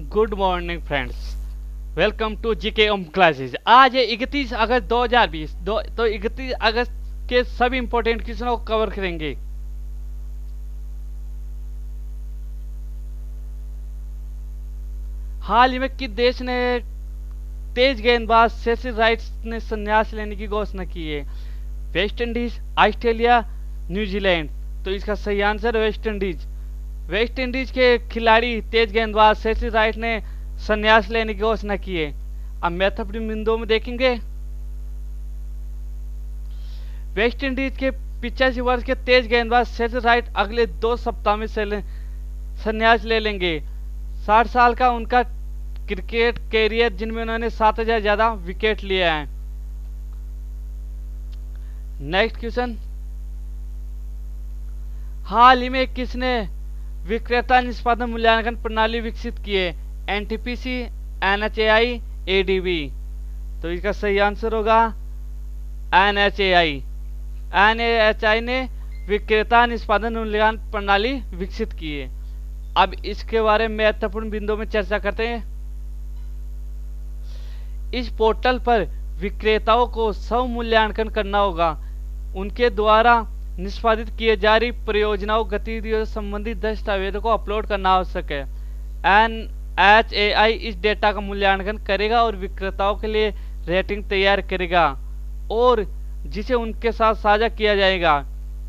Good morning friends. Welcome to GK Om classes. आज है 31 अगस्त 2020। तो 31 अगस्त के सभी इंपॉर्टेंट क्वेश्चनों को कवर करेंगे। हाल ही में किस देश ने तेज गेंदबाज सेसी राइट्स ने संन्यास लेने की घोषणा की है? West Indies, Australia, New Zealand. तो इसका सही answer West Indies. West Indies के खिलाड़ी तेज गेंदबाज सेसी राइट ने संन्यास लेने की घोषणा की है। अब मैथ अपनी बिंदुओं में देखेंगे। वेस्ट इंडीज के 85 वर्ष के तेज गेंदबाज सेसी राइट अगले 2 सप्ताह में संन्यास ले लेंगे। 60 साल का उनका क्रिकेट कैरियर, जिनमें उन्होंने 7000 ज्यादा विकेट लिए हैं। नेक्स्ट क्वेश्चन, हाल ही में किसने विक्रेता निष्पादन मूल्यांकन प्रणाली विकसित की है? NTPC, NHAI, ADB. तो इसका सही आंसर होगा एनएचएआई। एनएचएआई ने विक्रेता निष्पादन मूल्यांकन प्रणाली विकसित की है। अब इसके बारे में महत्वपूर्ण बिंदुओं में चर्चा करते हैं। इस पोर्टल पर विक्रेताओं को स्व मूल्यांकन करना होगा। उनके द्वारा निष्पादित किए जा रही परियोजनाओं, गतिविधियों से संबंधित दस्तावेजों को अपलोड करना आवश्यक है। एनएचएआई इस डेटा का मूल्यांकन करेगा और विक्रेताओं के लिए रेटिंग तैयार करेगा और जिसे उनके साथ साझा किया जाएगा।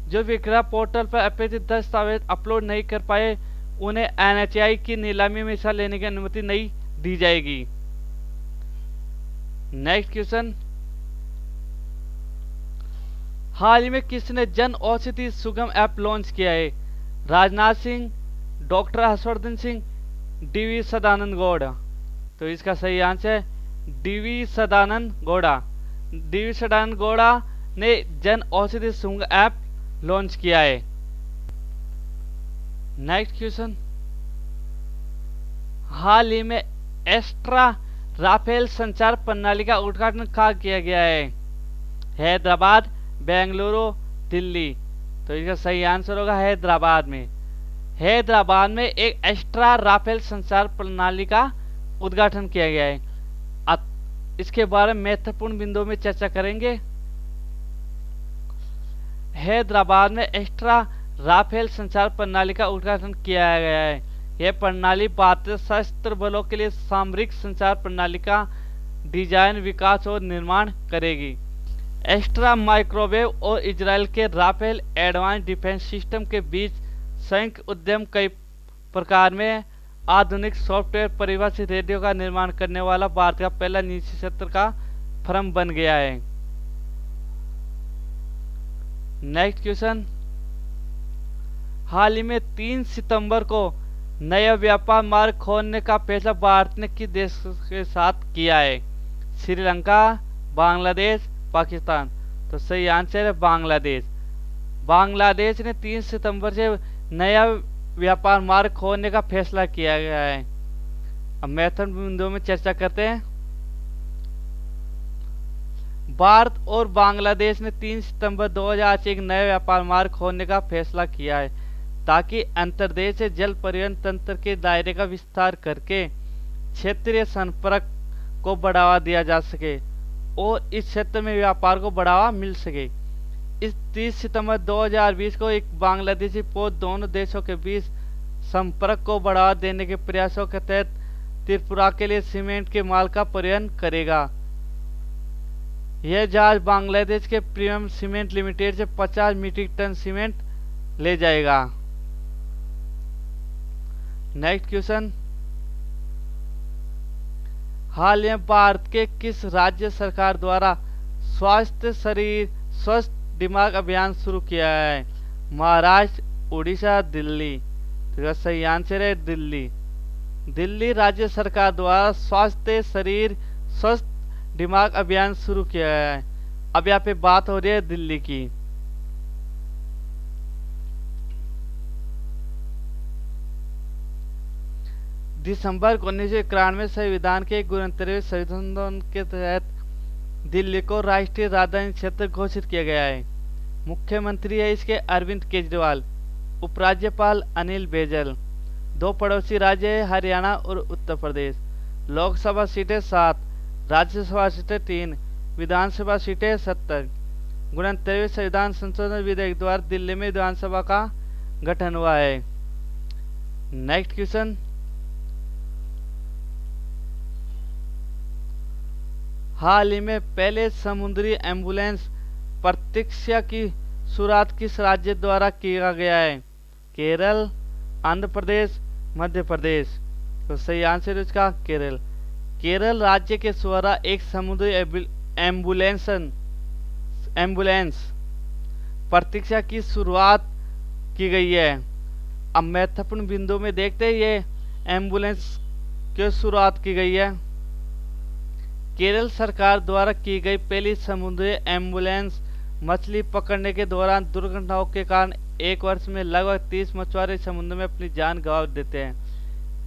जो विक्रेता पोर्टल पर अपेक्षित दस्तावेज अपलोड नहीं कर पाए, उन्हें एनएचएआई की नीलामी में हिस्सा लेने की अनुमति नहीं दी जाएगी। नेक्स्ट क्वेश्चन, हाल ही में किसने जन औषधि सुगम ऐप लॉन्च किया है? Rajnath Singh, doctor Harshvardhan Singh, DV Sadananda Gowda. तो इसका सही आंसर है डीवी सदानंद गौड़ा। डीवी सदानंद गौड़ा ने जन औषधि सुगम ऐप लॉन्च किया है। नेक्स्ट क्वेश्चन, हाल ही में एस्ट्रा राफेल संचार प्रणाली का उद्घाटन कहाँ किया गया है? हैदराबाद, बेंगलुरु, दिल्ली। तो इसका सही आंसर होगा हैदराबाद में। हैदराबाद में एक एक्स्ट्रा राफेल संचार प्रणाली का उद्घाटन किया गया है। अब इसके बारे में महत्वपूर्ण बिंदुओं में चर्चा करेंगे। हैदराबाद में एक्स्ट्रा राफेल संचार प्रणाली का उद्घाटन किया गया है। यह प्रणाली भारतीय सशस्त्र बलों के लिए सामरिक संचार प्रणाली का डिजाइन, विकास और निर्माण करेगी। एक्स्ट्रा माइक्रोवेव और इजराइल के राफेल एडवांस डिफेंस सिस्टम के बीच संयुक्त उद्यम कई प्रकार में आधुनिक सॉफ्टवेयर परिभाषित रेडियो का निर्माण करने वाला भारत का पहला निजी क्षेत्र का फर्म बन गया है। नेक्स्ट क्वेश्चन, हाल ही में 3 सितंबर को नया व्यापार मार्ग खोलने का फैसला भारत ने किस देश के साथ किया है? श्रीलंका, बांग्लादेश, पाकिस्तान। तो सही आंसर है बांग्लादेश। बांग्लादेश ने 3 सितंबर से नया व्यापार मार्ग खोलने का फैसला किया गया है। अब महत्वपूर्ण बिंदुओं में चर्चा करते हैं। भारत और बांग्लादेश ने 3 सितंबर 2008 से एक नया व्यापार मार्ग खोलने का फैसला किया है ताकि अंतर्देश जल परिवहन तंत्र के दायरे का विस्तार करके क्षेत्रीय संपर्क को बढ़ावा दिया जा सके और इस क्षेत्र में व्यापार को बढ़ावा मिल सके। इस 30 सितंबर 2020 को एक बांग्लादेशी पोत दोनों देशों के बीच संपर्क को बढ़ावा देने के प्रयासों के तहत त्रिपुरा के लिए सीमेंट के माल का परिवहन करेगा। यह जहाज बांग्लादेश के प्रीमियम सीमेंट लिमिटेड से 50 मीट्रिक टन सीमेंट ले जाएगा। नेक्स्ट क्वेश्चन, हाल में भारत के किस राज्य सरकार द्वारा स्वस्थ शरीर स्वस्थ दिमाग अभियान शुरू किया है? महाराष्ट्र, उड़ीसा, दिल्ली। तो सही आंसर है दिल्ली। दिल्ली राज्य सरकार द्वारा स्वास्थ्य शरीर स्वस्थ दिमाग अभियान शुरू किया है। अब यहाँ पे बात हो रही है दिल्ली की। दिसंबर 1991 संविधान के 69वें संशोधन के तहत दिल्ली को राष्ट्रीय राजधानी क्षेत्र घोषित किया गया है। मुख्यमंत्री है इसके अरविंद केजरीवाल, उपराज्यपाल अनिल बैजल, दो पड़ोसी राज्य है हरियाणा और उत्तर प्रदेश। लोकसभा सीटें 7, राज्यसभा सीटें 3, विधानसभा सीटें 70। 39वें संविधान संशोधन विधेयक द्वारा दिल्ली में विधानसभा का गठन हुआ है। नेक्स्ट क्वेश्चन, हाल ही में पहले समुद्री एम्बुलेंस प्रतीक्षा की शुरुआत किस राज्य द्वारा किया गया है? केरल, आंध्र प्रदेश, मध्य प्रदेश। तो सही आंसर है इसका केरल। केरल राज्य के द्वारा एक समुद्री एम्बुलेंस प्रतीक्षा की शुरुआत की गई है। अब महत्वपूर्ण बिंदु में देखते हैं ये एम्बुलेंस की शुरुआत की गई है। केरल सरकार द्वारा की गई पहली समुद्री एम्बुलेंस मछली पकड़ने के दौरान दुर्घटनाओं के कारण एक वर्ष में लगभग 30 मछुआरे समुद्र में अपनी जान गंवा देते हैं।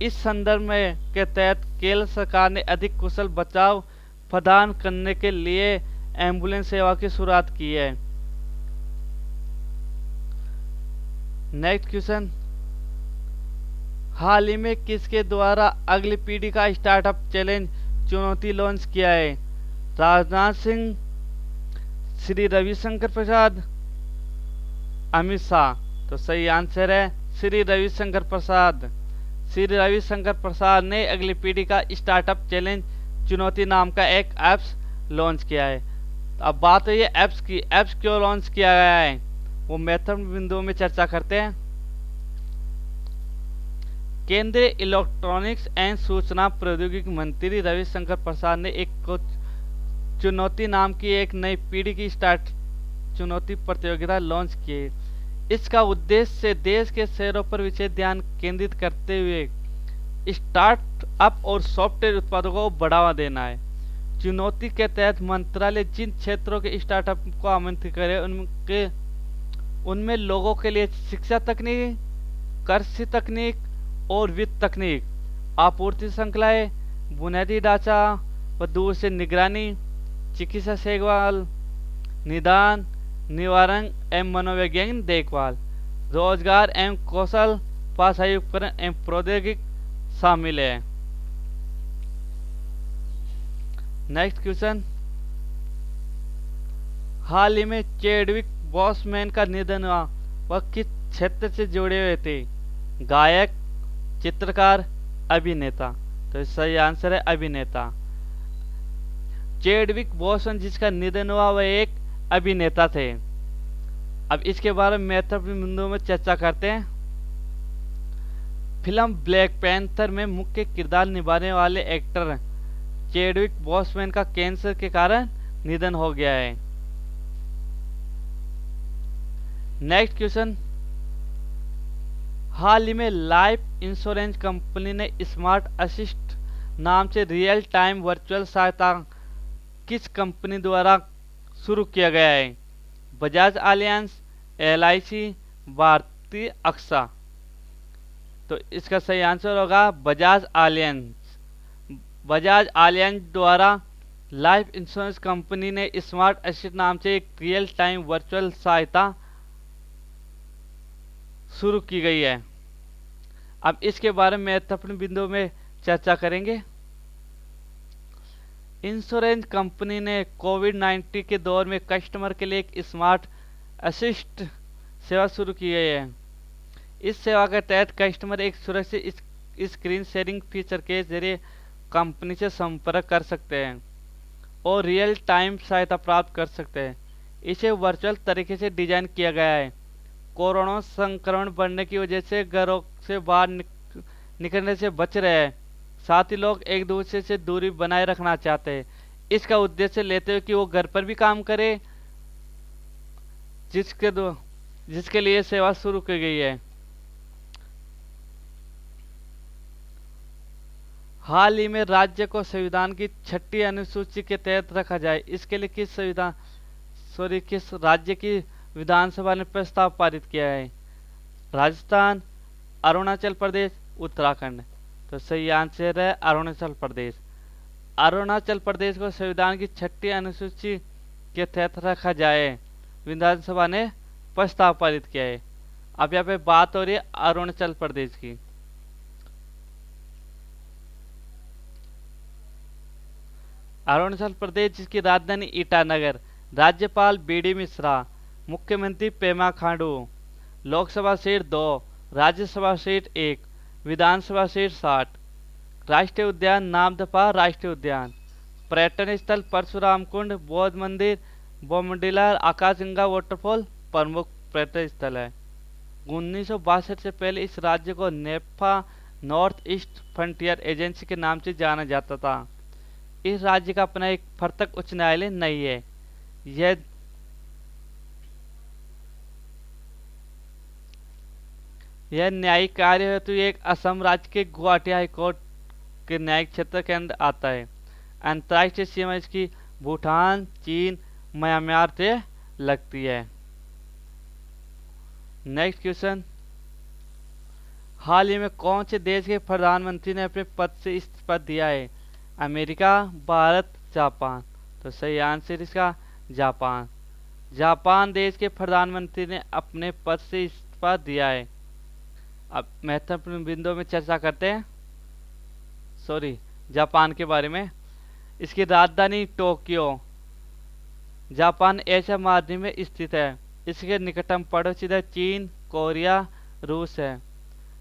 इस संदर्भ में के तहत केरल सरकार ने अधिक कुशल बचाव प्रदान करने के लिए एम्बुलेंस सेवा की शुरुआत की है। नेक्स्ट क्वेश्चन, हाल ही में किसके द्वारा अगली पीढ़ी का स्टार्टअप चैलेंज चुनौती लॉन्च किया है? राजनाथ सिंह, श्री रविशंकर प्रसाद, अमित शाह। तो सही आंसर है श्री रविशंकर प्रसाद। श्री रविशंकर प्रसाद ने अगली पीढ़ी का स्टार्टअप चैलेंज चुनौती नाम का एक ऐप्स लॉन्च किया है। तो अब बात है ये ऐप्स की, ऐप्स क्यों लॉन्च किया गया है वो महत्वपूर्ण बिंदुओं में चर्चा करते हैं। केंद्रीय इलेक्ट्रॉनिक्स एवं सूचना प्रौद्योगिकी मंत्री रविशंकर प्रसाद ने एक चुनौती नाम की एक नई पीढ़ी की चुनौती प्रतियोगिता लॉन्च की है। इसका उद्देश्य देश के शहरों पर विशेष ध्यान केंद्रित करते हुए स्टार्टअप और सॉफ्टवेयर उत्पादों को बढ़ावा देना है। चुनौती के तहत मंत्रालय जिन क्षेत्रों के स्टार्टअप को आमंत्रित करे उनमें लोगों के लिए शिक्षा तकनीक, कृषि तकनीक और वित्त तकनीक, आपूर्ति श्रृंखलाएं, बुनियादी ढांचा व दूर से निगरानी, चिकित्सा देखभाल, निदान, निवारण एवं मनोवैज्ञानिक देखभाल, रोजगार एवं कौशल, भाषाई उपकरण एवं प्रौद्योगिकी शामिल है। नेक्स्ट क्वेश्चन, हाल ही में चैडविक बॉसमैन का निधन हुआ, वह किस क्षेत्र से जुड़े हुए थे? गायक, चित्रकार, अभिनेता। तो सही आंसर है अभिनेता। चैडविक बॉसमैन जिसका निधन हुआ वह एक अभिनेता थे। अब इसके बारे में महत्वपूर्ण बिंदुओं में चर्चा करते हैं। फिल्म ब्लैक पैंथर में मुख्य किरदार निभाने वाले एक्टर चैडविक बॉसमैन का कैंसर के कारण निधन हो गया है। नेक्स्ट क्वेश्चन, हाल ही में लाइफ इंश्योरेंस कंपनी ने स्मार्ट असिस्ट नाम से रियल टाइम वर्चुअल सहायता किस कंपनी द्वारा शुरू किया गया है? बजाज आलियांज, LIC, भारतीय AXA। तो इसका सही आंसर होगा बजाज आलियांज। बजाज आलियांज द्वारा लाइफ इंश्योरेंस कंपनी ने स्मार्ट असिस्ट नाम से एक रियल टाइम वर्चुअल सहायता शुरू की गई है। अब इसके बारे में महत्वपूर्ण बिंदुओं में चर्चा करेंगे। इंश्योरेंस कंपनी ने कोविड-19 के दौर में कस्टमर के लिए एक स्मार्ट असिस्ट सेवा शुरू की है। इस सेवा के तहत कस्टमर एक सुरक्षित स्क्रीन शेयरिंग फीचर के जरिए कंपनी से संपर्क कर सकते हैं और रियल टाइम सहायता प्राप्त कर सकते हैं। इसे वर्चुअल तरीके से डिजाइन किया गया है। कोरोना संक्रमण बढ़ने की वजह से घरों से बाहर निकलने से बच रहे हैं, साथ ही लोग एक दूसरे से दूरी बनाए रखना चाहते हैं। इसका उद्देश्य लेते हुए कि वो घर पर भी काम करे, जिसके लिए सेवा शुरू की गई है। हाल ही में राज्य को संविधान की 6ठी अनुसूची के तहत रखा जाए, इसके लिए किस राज्य की विधानसभा ने प्रस्ताव पारित किया है? राजस्थान, अरुणाचल प्रदेश, उत्तराखंड। तो सही आंसर है अरुणाचल प्रदेश। अरुणाचल प्रदेश को संविधान की 6ठी अनुसूची के तहत रखा जाए, विधानसभा ने प्रस्ताव पारित किया है। अब यहाँ पे बात हो रही है अरुणाचल प्रदेश की। अरुणाचल प्रदेश जिसकी राजधानी ईटानगर, राज्यपाल बीडी मिश्रा, मुख्यमंत्री पेमा खांडू, लोकसभा सीट 2, राज्यसभा सीट 1, विधानसभा सीट 60, राष्ट्रीय उद्यान नामदफा राष्ट्रीय उद्यान, पर्यटन स्थल परशुराम कुंड, बौद्ध मंदिर, बोमडिला, आकाशगंगा वाटरफॉल प्रमुख पर्यटन स्थल है। 1962 से पहले इस राज्य को नेफा नॉर्थ ईस्ट फ्रंटियर एजेंसी के नाम से जाना जाता था। इस राज्य का अपना एक पृथक उच्च न्यायालय नहीं है। यह यह न्यायिक कार्य हेतु एक असम राज्य के गुवाहाटी हाईकोर्ट के न्यायिक क्षेत्र के अंदर आता है। अंतर्राष्ट्रीय सीमा इसकी भूटान, चीन, म्यांमार से लगती है। नेक्स्ट क्वेश्चन, हाल ही में कौन से देश के प्रधानमंत्री ने अपने पद से इस्तीफा दिया है? America, Bharat, Japan. तो सही आंसर इसका जापान। जापान देश के प्रधानमंत्री ने अपने पद से इस्तीफा दिया है। अब महत्वपूर्ण बिंदुओं में चर्चा करते हैं जापान के बारे में। इसकी राजधानी टोक्यो। जापान एशिया महाद्वीप में स्थित है। इसके निकटतम पड़ोसी देश चीन, कोरिया, रूस है।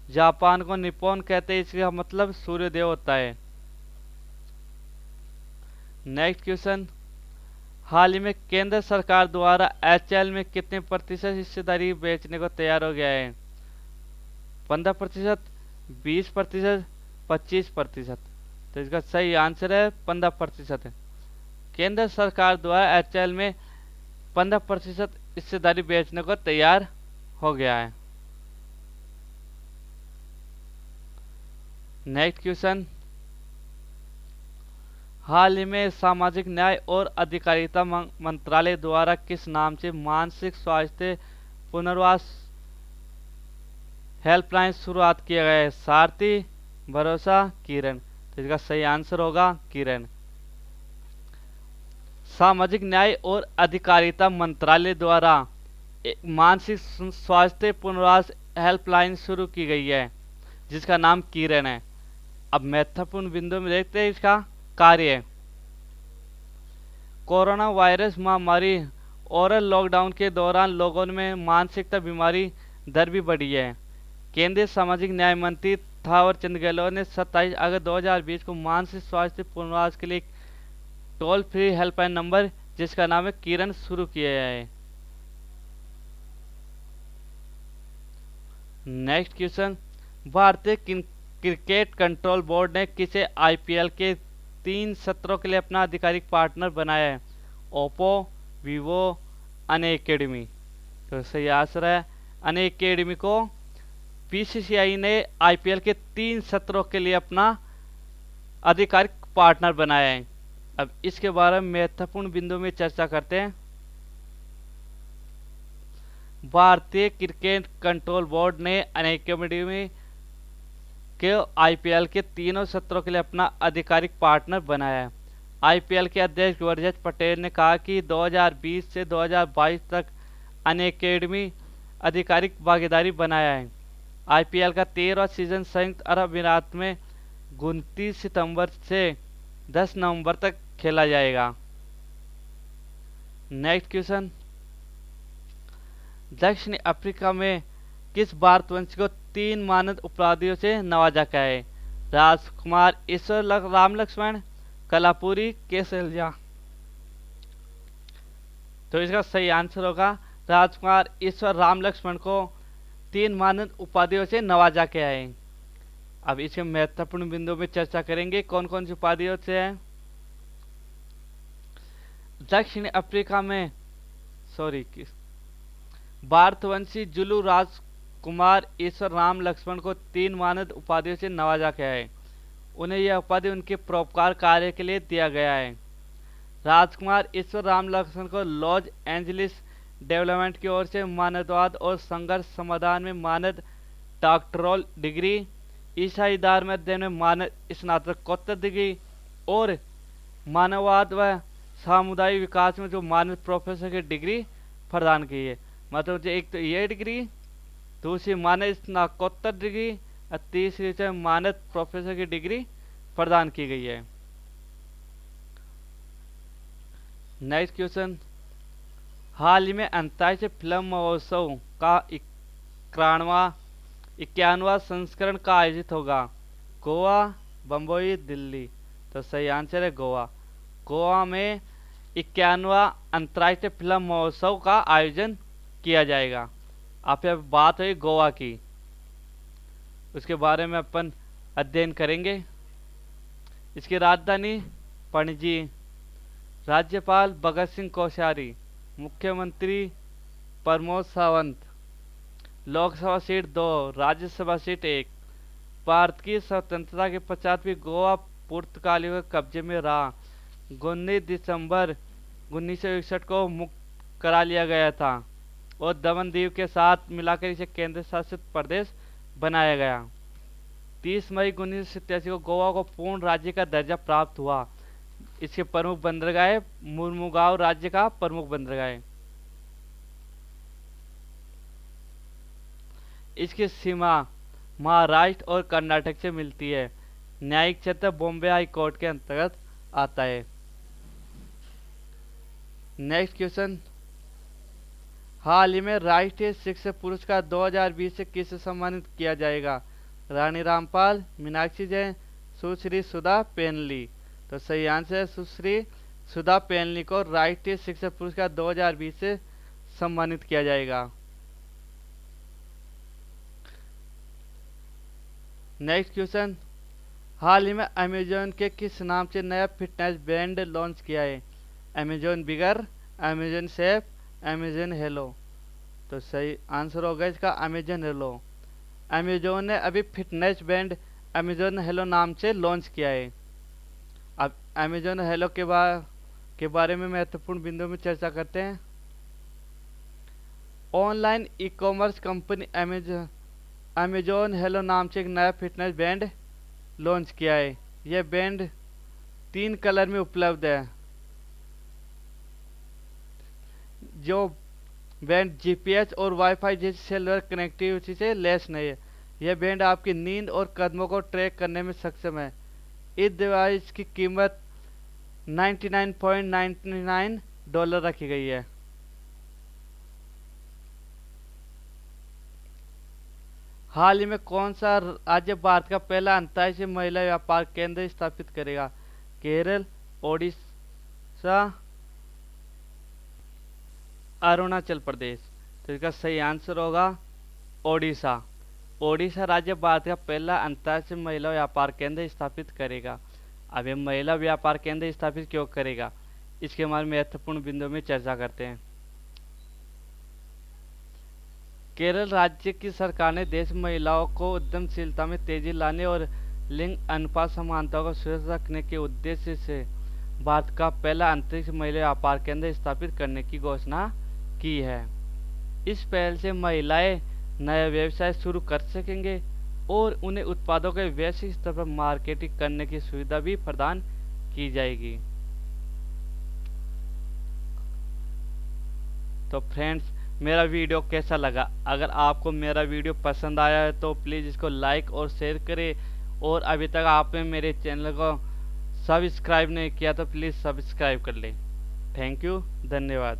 जापान को निप्पॉन कहते हैं, इसका मतलब सूर्यदेव होता है। नेक्स्ट क्वेश्चन, हाल ही में केंद्र सरकार द्वारा एचएल में कितने प्रतिशत हिस्सेदारी बेचने को तैयार हो गया है? 15%, 20%, 25%। तो इसका सही आंसर है 15% है। केंद्र सरकार द्वारा एचएल में 15% हिस्सेदारी बेचने को तैयार हो गया है। नेक्स्ट क्वेश्चन, हाल ही में सामाजिक न्याय और अधिकारिता मंत्रालय द्वारा किस नाम से मानसिक स्वास्थ्य पुनर्वास हेल्पलाइन शुरुआत किया गया है? सारथी, भरोसा, किरण। तो इसका सही आंसर होगा किरण। सामाजिक न्याय और अधिकारिता मंत्रालय द्वारा मानसिक स्वास्थ्य पुनर्वास हेल्पलाइन शुरू की गई है, जिसका नाम किरण है। अब महत्वपूर्ण बिंदु में देखते हैं इसका कार्य। कोरोना वायरस महामारी और लॉकडाउन के दौरान लोगों में मानसिकता बीमारी दर भी बढ़ी है। केंद्रीय सामाजिक न्याय मंत्री थावर चंद गहलोत ने 27 अगस्त 2020 को मानसिक स्वास्थ्य पुनर्वास के लिए टोल फ्री हेल्पलाइन नंबर, जिसका नाम है किरण, शुरू किया है। नेक्स्ट क्वेश्चन, भारतीय क्रिकेट कंट्रोल बोर्ड ने किसे आईपीएल के 3 सत्रों के लिए अपना आधिकारिक पार्टनर बनाया है? Oppo, Vivo, Unacademy. तो सही आंसर है अनअकैडमी को बीसीसीआई ने आईपीएल के 3 सत्रों के लिए अपना आधिकारिक पार्टनर बनाया है। अब इसके बारे में महत्वपूर्ण बिंदु में चर्चा करते हैं। भारतीय क्रिकेट कंट्रोल बोर्ड ने अनअकैडमी के आईपीएल के तीनों सत्रों के लिए अपना आधिकारिक पार्टनर बनाया है। आईपीएल के अध्यक्ष गुरजत पटेल ने कहा कि 2020 से 2022 तक अनअकैडमी आधिकारिक भागीदारी बनाया है। आईपीएल का 13वां सीजन संयुक्त अरब अमीरात में 29 सितंबर से 10 नवंबर तक खेला जाएगा। नेक्स्ट क्वेश्चन, दक्षिण अफ्रीका में किस भारतवंशी को 3 मानद उपाधियों से नवाजा गया है? राजकुमार, ईश्वर राम लक्ष्मण, कलापुरी, केसरिया। तो इसका सही आंसर होगा राजकुमार ईश्वर राम लक्ष्मण को 3 मानद उपाधियों से नवाजा गया है। अब इसके महत्वपूर्ण बिंदु में चर्चा करेंगे कौन कौन सी उपाधियों से है। दक्षिण अफ्रीका में भारतवंशी जुलू राजकुमार ईश्वर राम लक्ष्मण को 3 मानद उपाधियों से नवाजा गया है। उन्हें यह उपाधि उनके परोपकार कार्य के लिए दिया गया है। राजकुमार ईश्वर राम लक्ष्मण को लॉस एंजलिस डेवलपमेंट की ओर से मानववाद और संघर्ष समाधान में मानद डॉक्टरल डिग्री, ईसाई धर्म अध्ययन में मानद स्नातकोत्तर डिग्री और मानववाद व सामुदायिक विकास में जो मानद प्रोफेसर की डिग्री प्रदान की है। मतलब एक तो ये डिग्री, दूसरी मानद स्नातकोत्तर डिग्री और तीसरी से मानद प्रोफेसर की डिग्री प्रदान की गई है। नेक्स्ट क्वेश्चन, हाल ही में अंतर्राष्ट्रीय फिल्म महोत्सव का 91वां संस्करण का आयोजित होगा। गोवा, बम्बई, दिल्ली। तो सही आंसर है गोवा। गोवा में 91वां अंतर्राष्ट्रीय फिल्म महोत्सव का आयोजन किया जाएगा। आप यहाँ बात हुई गोवा की, उसके बारे में अपन अध्ययन करेंगे। इसकी राजधानी पणजी। राज्यपाल भगत सिंह कोश्यारी। मुख्यमंत्री प्रमोद सावंत। Lok Sabha seat 2, Rajya Sabha seat 1। भारत की स्वतंत्रता के 50वीं गोवा पुर्तगालियों के कब्जे में रहा। 19 दिसंबर 1961 को मुक्त करा लिया गया था और दमन दीव के साथ मिलाकर इसे केंद्र शासित प्रदेश बनाया गया। 30 मई 1987 को गोवा को पूर्ण राज्य का दर्जा प्राप्त हुआ। इसके प्रमुख बंदरगाह मुर्मुगांव राज्य का प्रमुख बंदरगाह है। इसकी सीमा महाराष्ट्र और कर्नाटक से मिलती है। न्यायिक क्षेत्र बॉम्बे हाई कोर्ट के अंतर्गत आता है। नेक्स्ट क्वेश्चन, हाल ही में राष्ट्रीय शिक्षक पुरस्कार 2020 से किसे सम्मानित किया जाएगा? रानी रामपाल, मीनाक्षी जैन, सुश्री सुधा पेनली। तो सही आंसर है सुश्री सुधा पेनली को राष्ट्रीय शिक्षक पुरस्कार 2020 से सम्मानित किया जाएगा। नेक्स्ट क्वेश्चन, हाल ही में अमेजॉन के किस नाम से नया फिटनेस बैंड लॉन्च किया है? अमेजॉन बिगर, अमेजॉन सेफ, अमेजॉन हेलो। तो सही आंसर होगा इसका अमेजॉन हेलो। अमेजॉन ने अभी फिटनेस बैंड अमेजॉन हेलो नाम से लॉन्च किया है। अब अमेजॉन हेलो के बारे में महत्वपूर्ण बिंदु में चर्चा करते हैं। Online e commerce company Amazon hello नाम से एक नया फिटनेस बैंड लॉन्च किया है। यह बैंड 3 कलर में उपलब्ध है। जो बैंड जीपीएस और वाईफाई जैसी सेलुलर कनेक्टिविटी से लैस नहीं है। यह बैंड आपकी नींद और कदमों को ट्रैक करने में सक्षम है। इस डिवाइस की कीमत $99.99 रखी गई है। हाल ही में कौन सा राज्य भारत का पहला अंतर्राष्ट्रीय महिला व्यापार केंद्र स्थापित करेगा? केरल, ओडिशा, अरुणाचल प्रदेश। तो इसका सही आंसर होगा ओडिशा। ओडिशा राज्य भारत का पहला अंतर्राष्ट्रीय महिला व्यापार केंद्र स्थापित करेगा। अब ये महिला व्यापार केंद्र स्थापित क्यों करेगा, इसके बारे में महत्वपूर्ण बिंदु में चर्चा करते हैं। केरल राज्य की सरकार ने देश में महिलाओं को उद्यमशीलता में तेजी लाने और लिंग अनुपात समानता को सुरक्षित रखने के उद्देश्य से भारत का पहला अंतरिक्ष महिला व्यापार केंद्र स्थापित करने की घोषणा की है। इस पहल से महिलाएं नए व्यवसाय शुरू कर सकेंगे और उन्हें उत्पादों के वैश्विक स्तर पर मार्केटिंग करने की सुविधा भी प्रदान की जाएगी। तो फ्रेंड्स, मेरा वीडियो कैसा लगा? अगर आपको मेरा वीडियो पसंद आया है तो प्लीज़ इसको लाइक और शेयर करें, और अभी तक आपने मेरे चैनल को सब्सक्राइब नहीं किया तो प्लीज़ सब्सक्राइब कर लें। थैंक यू, धन्यवाद।